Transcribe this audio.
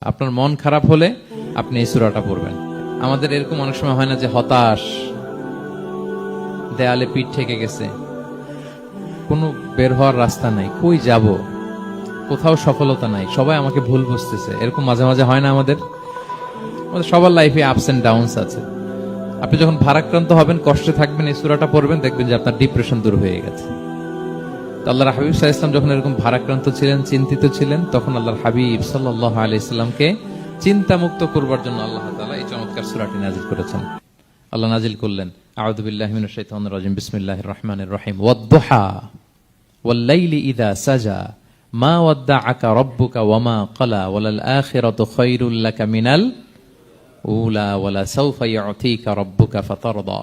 আপনার মন খারাপ হলে আপনি এই সূরাটা পড়বেন। আমাদের এরকম অনেক সময় হয় না যে হতাশ, দেয়ালে পিঠ ঠেকে গেছে, কোনো বের হওয়ার রাস্তা নাই, কই যাব, কোথাও সফলতা নাই, সবাই আমাকে ভুল বুঝতেছে, এরকম মাঝে মাঝে হয় না? আমাদের সবার লাইফে আপস এন্ড ডাউনস আছে। আপনি যখন ভারাক্রান্ত হবেন, কষ্টে থাকবেন, এই সূরাটা পড়বেন, দেখবেন যে আপনার ডিপ্রেশন দূর হয়ে গেছে। আল্লাহর হাবিব সাল্লাল্লাহু আলাইহি ওয়াসাল্লাম যখন এরকম ভারাক্রান্ত ছিলেন, চিন্তিত ছিলেন, তখন আল্লাহর হাবিব সাল্লাল্লাহু আলাইহি ওয়াসাল্লামকে চিন্তামুক্ত করবার জন্য আল্লাহ তাআলা এই চমৎকার সূরাটি নাযিল করেছেন। আল্লাহ নাযিল করলেন, আউযু বিল্লাহি মিনাশ শাইতানির রাজিম, বিসমিল্লাহির রাহমানির রাহিম, ওয়াদ-দুহা ওয়াল লাইলি ইযা সাজা মা ওয়াদ্দাআকা রাব্বুকা ওয়া মা ক্বালা ওয়ালাল আখিরাতু খায়রুল লাকা মিনাল উলা ওয়ালা সাওফা ইউতিকা রাব্বুকা ফাতারদা।